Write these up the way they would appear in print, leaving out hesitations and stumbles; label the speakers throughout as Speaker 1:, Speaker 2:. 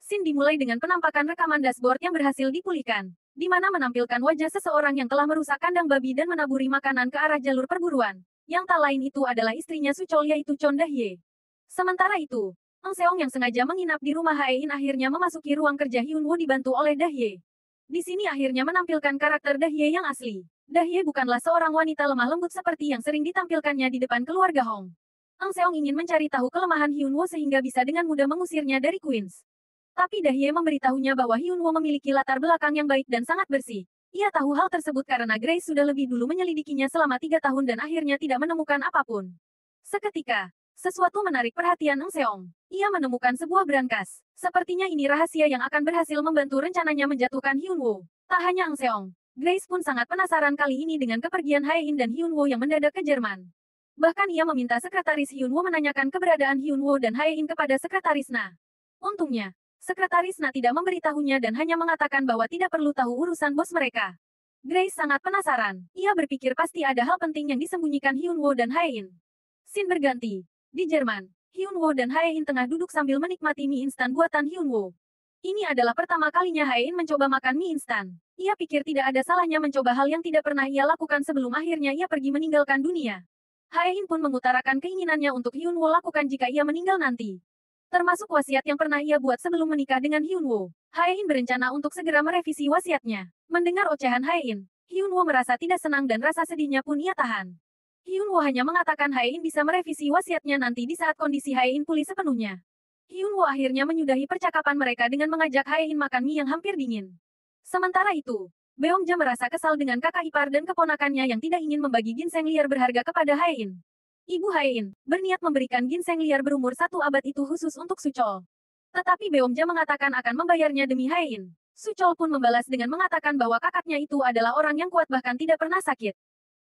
Speaker 1: Scene dimulai dengan penampakan rekaman dashboard yang berhasil dipulihkan, di mana menampilkan wajah seseorang yang telah merusak kandang babi dan menaburi makanan ke arah jalur perburuan. Yang tak lain itu adalah istrinya Suchol yaitu Chon Dahye. Sementara itu, Eng Seong yang sengaja menginap di rumah Hae-in akhirnya memasuki ruang kerja Hyunwoo dibantu oleh Dahye. Di sini akhirnya menampilkan karakter Dahye yang asli. Dahye bukanlah seorang wanita lemah lembut seperti yang sering ditampilkannya di depan keluarga Hong. Eng Seong ingin mencari tahu kelemahan Hyunwoo sehingga bisa dengan mudah mengusirnya dari Queens. Tapi Dahye memberitahunya bahwa Hyunwoo memiliki latar belakang yang baik dan sangat bersih. Ia tahu hal tersebut karena Grace sudah lebih dulu menyelidikinya selama 3 tahun dan akhirnya tidak menemukan apapun. Seketika, sesuatu menarik perhatian Eng Seong. Ia menemukan sebuah brankas. Sepertinya ini rahasia yang akan berhasil membantu rencananya menjatuhkan Hyunwoo. Tak hanya Eng Seong, Grace pun sangat penasaran kali ini dengan kepergian Hae-in dan Hyunwoo yang mendadak ke Jerman. Bahkan ia meminta sekretaris Hyunwoo menanyakan keberadaan Hyunwoo dan Hae-in kepada sekretaris Na. Untungnya, sekretaris Na tidak memberitahunya dan hanya mengatakan bahwa tidak perlu tahu urusan bos mereka. Grace sangat penasaran. Ia berpikir pasti ada hal penting yang disembunyikan Hyunwoo dan Hae-in. Scene berganti. Di Jerman, Hyunwoo dan Hae-in tengah duduk sambil menikmati mie instan buatan Hyunwoo. Ini adalah pertama kalinya Hae-in mencoba makan mie instan. Ia pikir tidak ada salahnya mencoba hal yang tidak pernah ia lakukan sebelum akhirnya ia pergi meninggalkan dunia. Hae-in pun mengutarakan keinginannya untuk Hyunwoo lakukan jika ia meninggal nanti. Termasuk wasiat yang pernah ia buat sebelum menikah dengan Hyunwoo. Hae-in berencana untuk segera merevisi wasiatnya. Mendengar ocehan Hae-in, Hyunwoo merasa tidak senang dan rasa sedihnya pun ia tahan. Hyunwoo hanya mengatakan Hae-in bisa merevisi wasiatnya nanti di saat kondisi Hae-in pulih sepenuhnya. Hyunwoo akhirnya menyudahi percakapan mereka dengan mengajak Hae-in makan mie yang hampir dingin. Sementara itu, Beongja merasa kesal dengan kakak ipar dan keponakannya yang tidak ingin membagi ginseng liar berharga kepada Hae-in. Ibu Hae-in berniat memberikan ginseng liar berumur 1 abad itu khusus untuk Suchol. Tetapi Beongja mengatakan akan membayarnya demi Hae-in. Suchol pun membalas dengan mengatakan bahwa kakaknya itu adalah orang yang kuat bahkan tidak pernah sakit.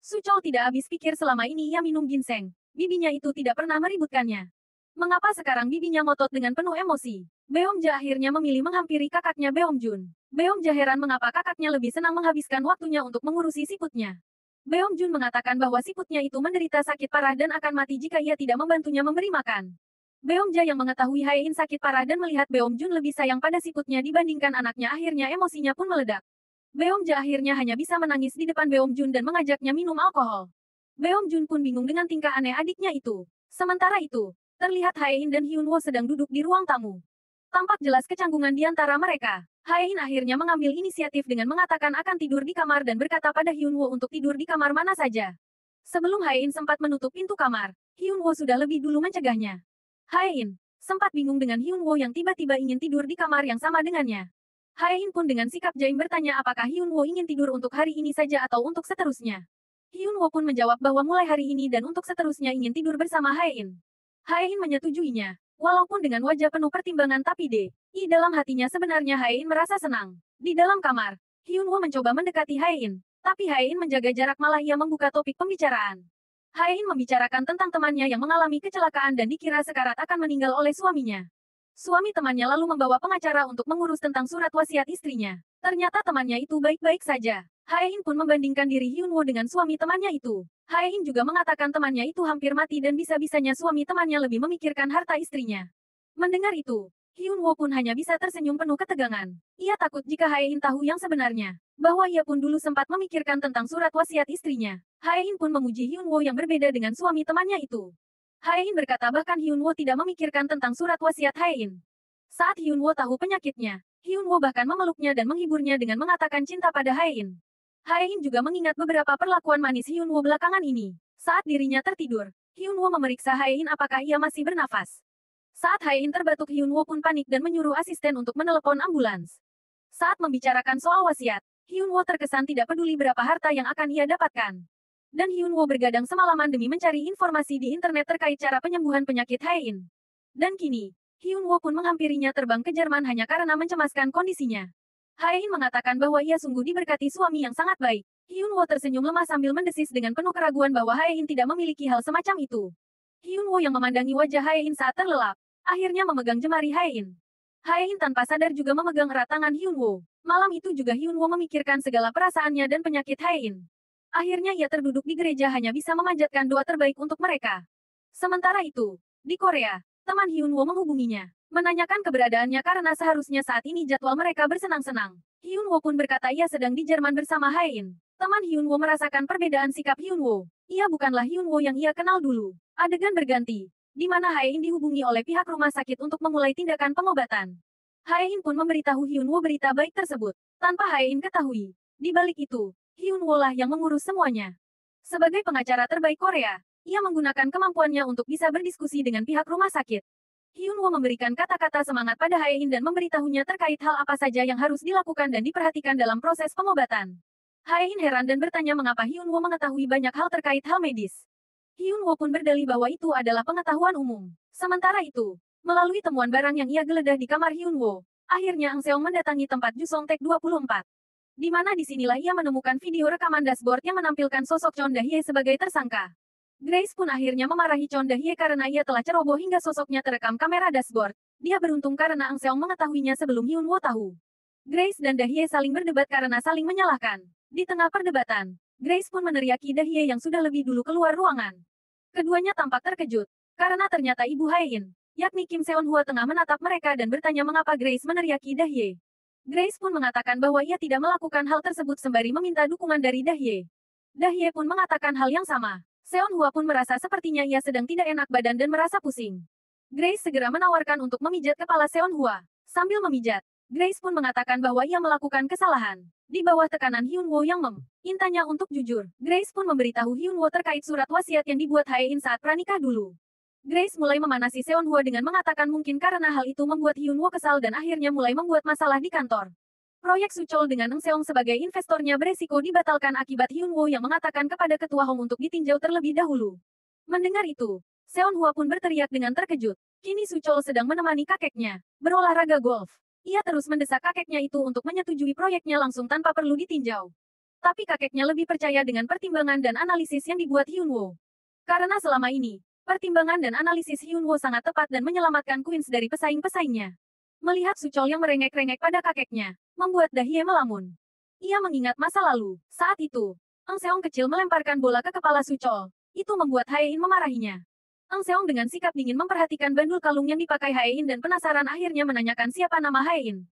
Speaker 1: Suchol tidak habis pikir selama ini ia minum ginseng. Bibinya itu tidak pernah meributkannya. Mengapa sekarang bibinya ngotot dengan penuh emosi? Beongja akhirnya memilih menghampiri kakaknya Beongjun. Beongja heran mengapa kakaknya lebih senang menghabiskan waktunya untuk mengurusi siputnya. Beongjun mengatakan bahwa siputnya itu menderita sakit parah dan akan mati jika ia tidak membantunya memberi makan. Beongja yang mengetahui Hae-in sakit parah dan melihat Beongjun lebih sayang pada siputnya dibandingkan anaknya akhirnya emosinya pun meledak. Beongja akhirnya hanya bisa menangis di depan Beongjun dan mengajaknya minum alkohol. Beongjun pun bingung dengan tingkah aneh adiknya itu. Sementara itu, terlihat Hae-in dan Hyunwoo sedang duduk di ruang tamu. Tampak jelas kecanggungan di antara mereka. Hae-in akhirnya mengambil inisiatif dengan mengatakan akan tidur di kamar dan berkata pada Hyunwoo untuk tidur di kamar mana saja. Sebelum Hae-in sempat menutup pintu kamar, Hyunwoo sudah lebih dulu mencegahnya. Hae-in sempat bingung dengan Hyunwoo yang tiba-tiba ingin tidur di kamar yang sama dengannya. Hae-in pun dengan sikap jaim bertanya apakah Hyunwoo ingin tidur untuk hari ini saja atau untuk seterusnya. Hyunwoo pun menjawab bahwa mulai hari ini dan untuk seterusnya ingin tidur bersama Hae-in. Hae-in menyetujuinya. Walaupun dengan wajah penuh pertimbangan tapi di dalam hatinya sebenarnya Hae-in merasa senang. Di dalam kamar, Hyunwoo mencoba mendekati Hae-in. Tapi Hae-in menjaga jarak malah ia membuka topik pembicaraan. Hae-in membicarakan tentang temannya yang mengalami kecelakaan dan dikira sekarat akan meninggal oleh suaminya. Suami temannya lalu membawa pengacara untuk mengurus tentang surat wasiat istrinya. Ternyata temannya itu baik-baik saja. Hae-in pun membandingkan diri Hyunwoo dengan suami temannya itu. Hae-in juga mengatakan temannya itu hampir mati dan bisa-bisanya suami temannya lebih memikirkan harta istrinya. Mendengar itu, Hyunwoo pun hanya bisa tersenyum penuh ketegangan. Ia takut jika Hae-in tahu yang sebenarnya, bahwa ia pun dulu sempat memikirkan tentang surat wasiat istrinya. Hae-in pun memuji Hyunwoo yang berbeda dengan suami temannya itu. Hae-in berkata bahkan Hyunwoo tidak memikirkan tentang surat wasiat Hae-in. Saat Hyunwoo tahu penyakitnya, Hyunwoo bahkan memeluknya dan menghiburnya dengan mengatakan cinta pada Hae-in. Hae-in juga mengingat beberapa perlakuan manis Hyunwoo belakangan ini. Saat dirinya tertidur, Hyunwoo memeriksa Hae-in apakah ia masih bernafas. Saat Hae-in terbatuk Hyunwoo pun panik dan menyuruh asisten untuk menelepon ambulans. Saat membicarakan soal wasiat, Hyunwoo terkesan tidak peduli berapa harta yang akan ia dapatkan. Dan Hyunwoo bergadang semalaman demi mencari informasi di internet terkait cara penyembuhan penyakit Hae-in. Dan kini, Hyunwoo pun menghampirinya terbang ke Jerman hanya karena mencemaskan kondisinya. Hae-in mengatakan bahwa ia sungguh diberkati suami yang sangat baik. Hyunwoo tersenyum lemah sambil mendesis dengan penuh keraguan bahwa Hae-in tidak memiliki hal semacam itu. Hyunwoo yang memandangi wajah Hae-in saat terlelap, akhirnya memegang jemari Hae-in. Hae-in tanpa sadar juga memegang erat tangan Hyunwoo. Malam itu juga Hyunwoo memikirkan segala perasaannya dan penyakit Hae-in. Akhirnya ia terduduk di gereja hanya bisa memanjatkan doa terbaik untuk mereka. Sementara itu, di Korea, Teman Hyunwoo menghubunginya, menanyakan keberadaannya karena seharusnya saat ini jadwal mereka bersenang-senang. Hyunwoo pun berkata ia sedang di Jerman bersama Hae-in. Teman Hyunwoo merasakan perbedaan sikap Hyunwoo. Ia bukanlah Hyunwoo yang ia kenal dulu. Adegan berganti, di mana Hae-in dihubungi oleh pihak rumah sakit untuk memulai tindakan pengobatan. Hae-in pun memberitahu Hyunwoo berita baik tersebut, tanpa Hae-in ketahui. Di balik itu, Hyunwoo lah yang mengurus semuanya. Sebagai pengacara terbaik Korea, ia menggunakan kemampuannya untuk bisa berdiskusi dengan pihak rumah sakit. Hyunwoo memberikan kata-kata semangat pada Hae-in dan memberitahunya terkait hal apa saja yang harus dilakukan dan diperhatikan dalam proses pengobatan. Hae-in heran dan bertanya mengapa Hyunwoo mengetahui banyak hal terkait hal medis. Hyunwoo pun berdalih bahwa itu adalah pengetahuan umum. Sementara itu, melalui temuan barang yang ia geledah di kamar Hyunwoo, akhirnya Ang Seong mendatangi tempat Jusong Tek 24. Di mana disinilah ia menemukan video rekaman dashboard yang menampilkan sosok Chon Da-hye sebagai tersangka. Grace pun akhirnya memarahi Chon Da-hye karena ia telah ceroboh hingga sosoknya terekam kamera dashboard. Dia beruntung karena Ang Seong mengetahuinya sebelum Hyunwoo tahu. Grace dan Da-hye saling berdebat karena saling menyalahkan. Di tengah perdebatan, Grace pun meneriaki Da-hye yang sudah lebih dulu keluar ruangan. Keduanya tampak terkejut, karena ternyata Ibu Hae-in, yakni Kim Seon-hwa tengah menatap mereka dan bertanya mengapa Grace meneriaki Da-hye. Grace pun mengatakan bahwa ia tidak melakukan hal tersebut sembari meminta dukungan dari Da-hye. Da-hye pun mengatakan hal yang sama. Seon-hwa pun merasa sepertinya ia sedang tidak enak badan dan merasa pusing. Grace segera menawarkan untuk memijat kepala Seon-hwa. Sambil memijat, Grace pun mengatakan bahwa ia melakukan kesalahan. Di bawah tekanan Hyunwoo yang memintanya untuk jujur, Grace pun memberitahu Hyunwoo terkait surat wasiat yang dibuat Hae-in saat pranikah dulu. Grace mulai memanasi Seon-hwa dengan mengatakan mungkin karena hal itu membuat Hyunwoo kesal dan akhirnya mulai membuat masalah di kantor. Proyek Suchol dengan Ng Seong sebagai investornya beresiko dibatalkan akibat Hyunwoo yang mengatakan kepada Ketua Hong untuk ditinjau terlebih dahulu. Mendengar itu, Seon-hwa pun berteriak dengan terkejut. Kini Suchol sedang menemani kakeknya berolahraga golf. Ia terus mendesak kakeknya itu untuk menyetujui proyeknya langsung tanpa perlu ditinjau. Tapi kakeknya lebih percaya dengan pertimbangan dan analisis yang dibuat Hyunwoo. Karena selama ini, pertimbangan dan analisis Hyunwoo sangat tepat dan menyelamatkan Queens dari pesaing-pesaingnya. Melihat Suchol yang merengek-rengek pada kakeknya, membuat Da-hye melamun. Ia mengingat masa lalu. Saat itu, Ang Seong kecil melemparkan bola ke kepala Suchol. Itu membuat Hae-in memarahinya. Ang Seong dengan sikap dingin memperhatikan bandul kalung yang dipakai Hae-in dan penasaran akhirnya menanyakan siapa nama Hae-in.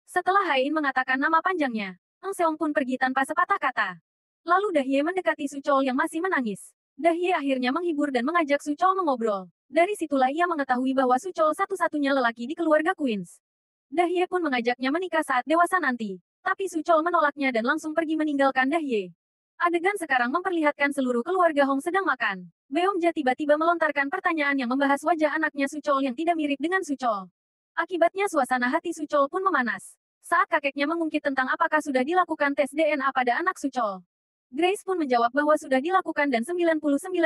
Speaker 1: Setelah Hae-in mengatakan nama panjangnya, Ang Seong pun pergi tanpa sepatah kata. Lalu Da-hye mendekati Suchol yang masih menangis. Da-hye akhirnya menghibur dan mengajak Suchol mengobrol. Dari situlah ia mengetahui bahwa Suchol satu-satunya lelaki di keluarga Queens. Da-hye pun mengajaknya menikah saat dewasa nanti. Tapi Suchol menolaknya dan langsung pergi meninggalkan Da-hye. Adegan sekarang memperlihatkan seluruh keluarga Hong sedang makan. Beomja tiba-tiba melontarkan pertanyaan yang membahas wajah anaknya Suchol yang tidak mirip dengan Suchol. Akibatnya suasana hati Suchol pun memanas. Saat kakeknya mengungkit tentang apakah sudah dilakukan tes DNA pada anak Suchol. Grace pun menjawab bahwa sudah dilakukan dan 99,99%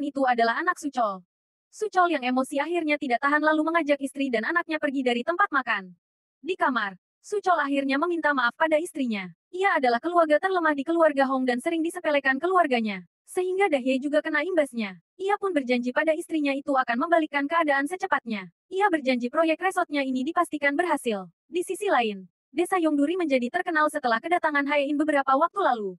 Speaker 1: itu adalah anak Suchol. Suchol yang emosi akhirnya tidak tahan lalu mengajak istri dan anaknya pergi dari tempat makan. Di kamar, Suchol akhirnya meminta maaf pada istrinya. Ia adalah keluarga terlemah di keluarga Hong dan sering disepelekan keluarganya. Sehingga Da-hye juga kena imbasnya. Ia pun berjanji pada istrinya itu akan membalikkan keadaan secepatnya. Ia berjanji proyek resortnya ini dipastikan berhasil. Di sisi lain, Desa Yongduri menjadi terkenal setelah kedatangan Hae-in beberapa waktu lalu.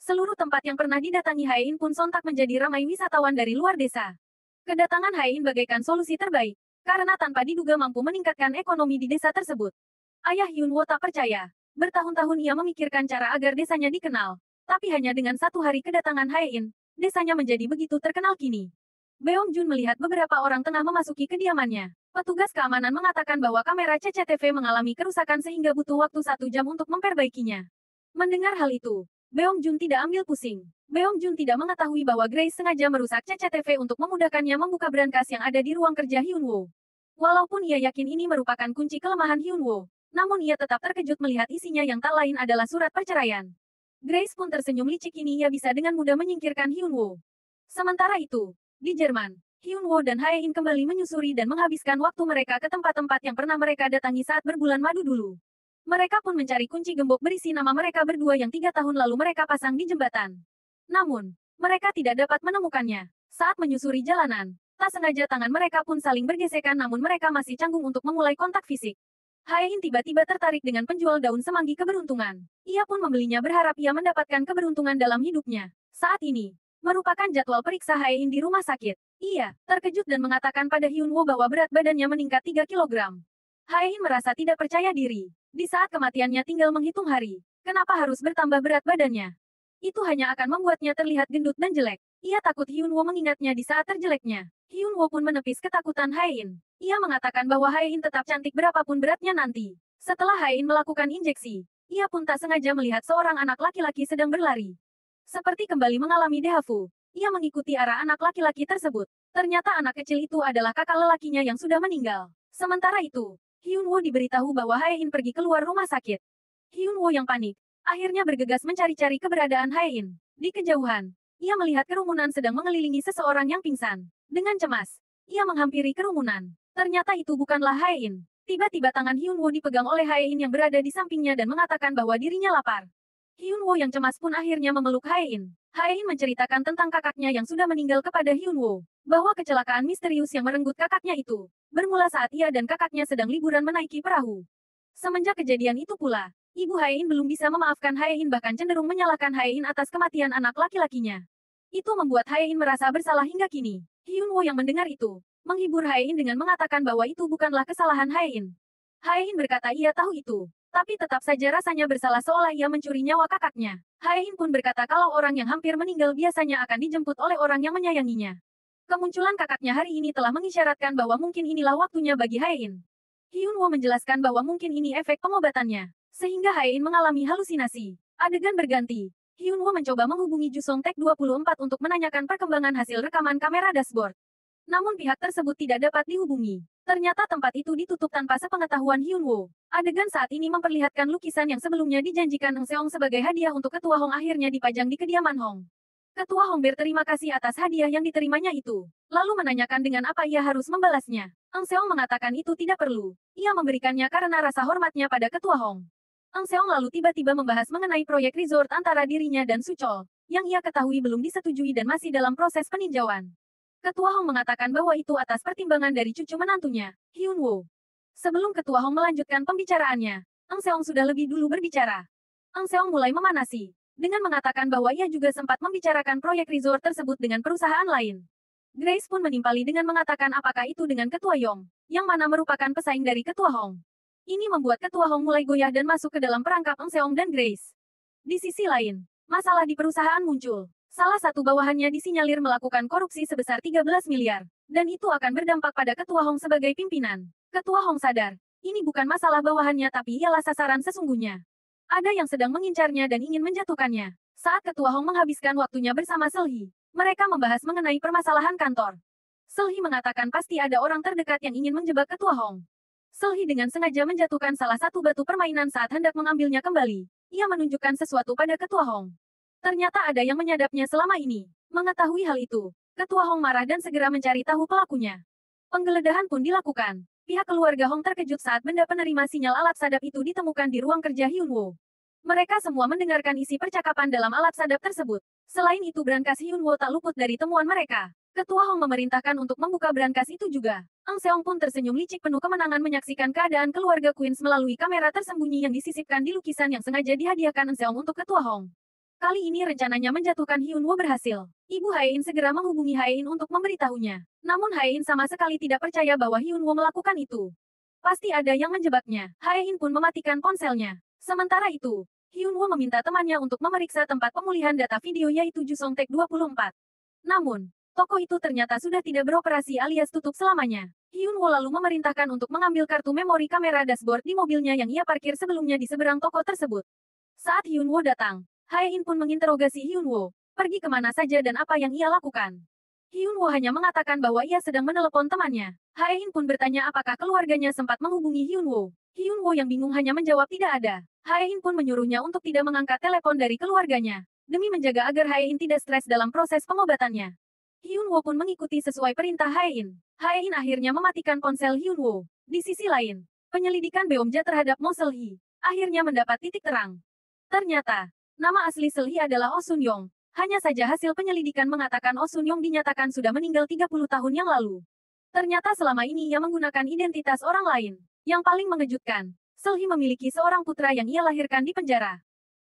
Speaker 1: Seluruh tempat yang pernah didatangi Hae-in pun sontak menjadi ramai wisatawan dari luar desa. Kedatangan Hae-in bagaikan solusi terbaik, karena tanpa diduga mampu meningkatkan ekonomi di desa tersebut. Ayah Hyunwoo tak percaya. Bertahun-tahun ia memikirkan cara agar desanya dikenal. Tapi hanya dengan satu hari kedatangan Hae-in, desanya menjadi begitu terkenal kini. Beom Jun melihat beberapa orang tengah memasuki kediamannya. Petugas keamanan mengatakan bahwa kamera CCTV mengalami kerusakan sehingga butuh waktu 1 jam untuk memperbaikinya. Mendengar hal itu, Beom Jun tidak ambil pusing. Beom Jun tidak mengetahui bahwa Grace sengaja merusak CCTV untuk memudahkannya membuka brankas yang ada di ruang kerja Hyunwoo. Walaupun ia yakin ini merupakan kunci kelemahan Hyunwoo, namun ia tetap terkejut melihat isinya yang tak lain adalah surat perceraian. Grace pun tersenyum licik ini ia bisa dengan mudah menyingkirkan Hyunwoo. Sementara itu, di Jerman, Hyunwoo dan Hae-in kembali menyusuri dan menghabiskan waktu mereka ke tempat-tempat yang pernah mereka datangi saat berbulan madu dulu. Mereka pun mencari kunci gembok berisi nama mereka berdua yang 3 tahun lalu mereka pasang di jembatan. Namun, mereka tidak dapat menemukannya. Saat menyusuri jalanan, tak sengaja tangan mereka pun saling bergesekan namun mereka masih canggung untuk memulai kontak fisik. Hae-in tiba-tiba tertarik dengan penjual daun semanggi keberuntungan. Ia pun membelinya berharap ia mendapatkan keberuntungan dalam hidupnya. Saat ini, Merupakan jadwal periksa Haein di rumah sakit. Ia terkejut dan mengatakan pada Hyunwoo bahwa berat badannya meningkat 3 kilogram. Haein merasa tidak percaya diri. Di saat kematiannya tinggal menghitung hari, kenapa harus bertambah berat badannya? Itu hanya akan membuatnya terlihat gendut dan jelek. Ia takut Hyunwoo mengingatnya di saat terjeleknya. Hyunwoo pun menepis ketakutan Haein. Ia mengatakan bahwa Haein tetap cantik berapapun beratnya nanti. Setelah Haein melakukan injeksi, ia pun tak sengaja melihat seorang anak laki-laki sedang berlari. Seperti kembali mengalami dejavu, ia mengikuti arah anak laki-laki tersebut. Ternyata anak kecil itu adalah kakak lelakinya yang sudah meninggal. Sementara itu, Hyunwoo diberitahu bahwa Haein pergi keluar rumah sakit. Hyunwoo yang panik, akhirnya bergegas mencari-cari keberadaan Haein. Di kejauhan, ia melihat kerumunan sedang mengelilingi seseorang yang pingsan. Dengan cemas, ia menghampiri kerumunan. Ternyata itu bukanlah Haein. Tiba-tiba tangan Hyunwoo dipegang oleh Haein yang berada di sampingnya dan mengatakan bahwa dirinya lapar. Hyunwoo yang cemas pun akhirnya memeluk Haein. Haein menceritakan tentang kakaknya yang sudah meninggal kepada Hyunwoo, bahwa kecelakaan misterius yang merenggut kakaknya itu bermula saat ia dan kakaknya sedang liburan menaiki perahu. Semenjak kejadian itu pula, ibu Haein belum bisa memaafkan Haein bahkan cenderung menyalahkan Haein atas kematian anak laki-lakinya. Itu membuat Haein merasa bersalah hingga kini. Hyunwoo yang mendengar itu, menghibur Haein dengan mengatakan bahwa itu bukanlah kesalahan Haein. Haein berkata ia tahu itu, tapi tetap saja rasanya bersalah seolah ia mencuri nyawa kakaknya. Haein pun berkata kalau orang yang hampir meninggal biasanya akan dijemput oleh orang yang menyayanginya. Kemunculan kakaknya hari ini telah mengisyaratkan bahwa mungkin inilah waktunya bagi Haein. Hyunwoo menjelaskan bahwa mungkin ini efek pengobatannya, sehingga Haein mengalami halusinasi. Adegan berganti. Hyunwoo mencoba menghubungi Jusong Tech 24 untuk menanyakan perkembangan hasil rekaman kamera dashboard. Namun pihak tersebut tidak dapat dihubungi. Ternyata tempat itu ditutup tanpa sepengetahuan Hyunwoo. Adegan saat ini memperlihatkan lukisan yang sebelumnya dijanjikan Eng Seong sebagai hadiah untuk Ketua Hong akhirnya dipajang di kediaman Hong. Ketua Hong berterima kasih atas hadiah yang diterimanya itu, lalu menanyakan dengan apa ia harus membalasnya. Eng Seong mengatakan itu tidak perlu. Ia memberikannya karena rasa hormatnya pada Ketua Hong. Eng Seong lalu tiba-tiba membahas mengenai proyek resort antara dirinya dan Suchol, yang ia ketahui belum disetujui dan masih dalam proses peninjauan. Ketua Hong mengatakan bahwa itu atas pertimbangan dari cucu menantunya, Hyunwoo. Sebelum Ketua Hong melanjutkan pembicaraannya, Eng Seong sudah lebih dulu berbicara. Eng Seong mulai memanasi, dengan mengatakan bahwa ia juga sempat membicarakan proyek resort tersebut dengan perusahaan lain. Grace pun menimpali dengan mengatakan apakah itu dengan Ketua Yong, yang mana merupakan pesaing dari Ketua Hong. Ini membuat Ketua Hong mulai goyah dan masuk ke dalam perangkap Eng Seong dan Grace. Di sisi lain, masalah di perusahaan muncul. Salah satu bawahannya disinyalir melakukan korupsi sebesar 13 miliar, dan itu akan berdampak pada Ketua Hong sebagai pimpinan. Ketua Hong sadar, ini bukan masalah bawahannya tapi ialah sasaran sesungguhnya. Ada yang sedang mengincarnya dan ingin menjatuhkannya. Saat Ketua Hong menghabiskan waktunya bersama Selhi, mereka membahas mengenai permasalahan kantor. Selhi mengatakan pasti ada orang terdekat yang ingin menjebak Ketua Hong. Selhi dengan sengaja menjatuhkan salah satu batu permainan saat hendak mengambilnya kembali. Ia menunjukkan sesuatu pada Ketua Hong. Ternyata ada yang menyadapnya selama ini. Mengetahui hal itu, Ketua Hong marah dan segera mencari tahu pelakunya. Penggeledahan pun dilakukan. Pihak keluarga Hong terkejut saat benda penerima sinyal alat sadap itu ditemukan di ruang kerja Hyunwoo. Mereka semua mendengarkan isi percakapan dalam alat sadap tersebut. Selain itu brankas Hyunwoo tak luput dari temuan mereka. Ketua Hong memerintahkan untuk membuka brankas itu juga. Eng Seong pun tersenyum licik penuh kemenangan menyaksikan keadaan keluarga Queens melalui kamera tersembunyi yang disisipkan di lukisan yang sengaja dihadiahkan Eng Seong untuk Ketua Hong. Kali ini rencananya menjatuhkan Hyunwoo berhasil. Ibu Haein segera menghubungi Haein untuk memberitahunya. Namun Haein sama sekali tidak percaya bahwa Hyunwoo melakukan itu. Pasti ada yang menjebaknya. Haein pun mematikan ponselnya. Sementara itu, Hyunwoo meminta temannya untuk memeriksa tempat pemulihan data video yaitu Jusong Tech 24. Namun, toko itu ternyata sudah tidak beroperasi alias tutup selamanya. Hyunwoo lalu memerintahkan untuk mengambil kartu memori kamera dashboard di mobilnya yang ia parkir sebelumnya di seberang toko tersebut. Saat Hyunwoo datang, Haein pun menginterogasi Hyunwoo, pergi kemana saja dan apa yang ia lakukan. Hyunwoo hanya mengatakan bahwa ia sedang menelepon temannya. Haein pun bertanya apakah keluarganya sempat menghubungi Hyunwoo. Hyunwoo yang bingung hanya menjawab tidak ada. Haein pun menyuruhnya untuk tidak mengangkat telepon dari keluarganya, demi menjaga agar Haein tidak stres dalam proses pengobatannya. Hyunwoo pun mengikuti sesuai perintah Haein. Haein akhirnya mematikan ponsel Hyunwoo. Di sisi lain, penyelidikan Beomja terhadap Mo Selhi akhirnya mendapat titik terang. Ternyata, nama asli Selhi adalah Oh Sun Yong. Hanya saja hasil penyelidikan mengatakan Oh Sun Yong dinyatakan sudah meninggal 30 tahun yang lalu. Ternyata selama ini ia menggunakan identitas orang lain. Yang paling mengejutkan, Selhi memiliki seorang putra yang ia lahirkan di penjara.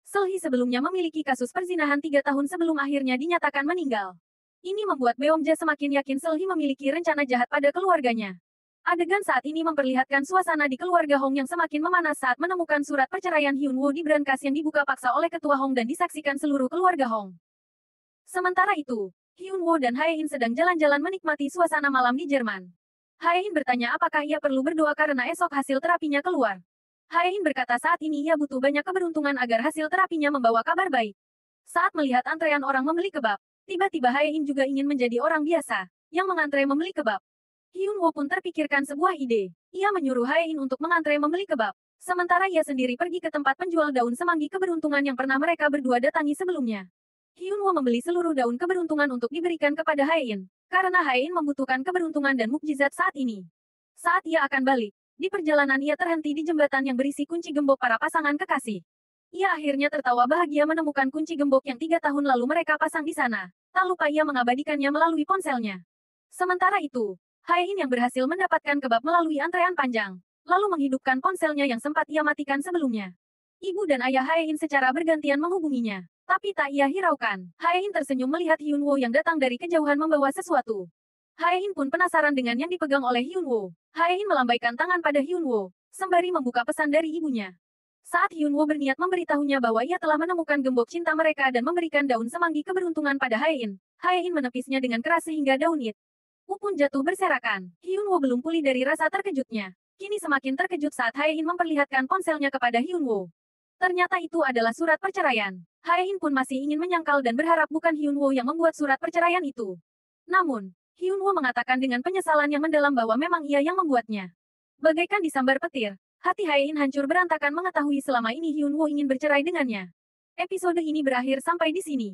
Speaker 1: Selhi sebelumnya memiliki kasus perzinahan 3 tahun sebelum akhirnya dinyatakan meninggal. Ini membuat Beomja semakin yakin Selhi memiliki rencana jahat pada keluarganya. Adegan saat ini memperlihatkan suasana di keluarga Hong yang semakin memanas saat menemukan surat perceraian Hyunwoo di berangkas yang dibuka paksa oleh ketua Hong dan disaksikan seluruh keluarga Hong. Sementara itu, Hyunwoo dan Hae-in sedang jalan-jalan menikmati suasana malam di Jerman. Hae-in bertanya apakah ia perlu berdoa karena esok hasil terapinya keluar. Hae-in berkata saat ini ia butuh banyak keberuntungan agar hasil terapinya membawa kabar baik. Saat melihat antrean orang membeli kebab, tiba-tiba Hae-in juga ingin menjadi orang biasa, yang mengantre membeli kebab. Hyunwoo pun terpikirkan sebuah ide. Ia menyuruh Hae-in untuk mengantre membeli kebab. Sementara ia sendiri pergi ke tempat penjual daun semanggi keberuntungan yang pernah mereka berdua datangi sebelumnya. Hyunwoo membeli seluruh daun keberuntungan untuk diberikan kepada Hae-in, karena Hae-in membutuhkan keberuntungan dan mukjizat saat ini. Saat ia akan balik, di perjalanan ia terhenti di jembatan yang berisi kunci gembok para pasangan kekasih. Ia akhirnya tertawa bahagia menemukan kunci gembok yang 3 tahun lalu mereka pasang di sana. Tak lupa ia mengabadikannya melalui ponselnya. Sementara itu, Hae-in yang berhasil mendapatkan kebab melalui antrean panjang, lalu menghidupkan ponselnya yang sempat ia matikan sebelumnya. Ibu dan ayah Hae-in secara bergantian menghubunginya, tapi tak ia hiraukan. Hae-in tersenyum melihat Hyunwoo yang datang dari kejauhan membawa sesuatu. Hae-in pun penasaran dengan yang dipegang oleh Hyunwoo. Hae-in melambaikan tangan pada Hyunwoo, sembari membuka pesan dari ibunya. Saat Hyunwoo berniat memberitahunya bahwa ia telah menemukan gembok cinta mereka dan memberikan daun semanggi keberuntungan pada Hae-in, Hae-in menepisnya dengan keras sehingga daun itu pun jatuh berserakan. Hyunwoo belum pulih dari rasa terkejutnya. Kini semakin terkejut saat Hae-in memperlihatkan ponselnya kepada Hyunwoo. Ternyata itu adalah surat perceraian. Hae-in pun masih ingin menyangkal dan berharap bukan Hyunwoo yang membuat surat perceraian itu. Namun, Hyunwoo mengatakan dengan penyesalan yang mendalam bahwa memang ia yang membuatnya. Bagaikan disambar petir, hati Hae-in hancur berantakan mengetahui selama ini Hyunwoo ingin bercerai dengannya. Episode ini berakhir sampai di sini.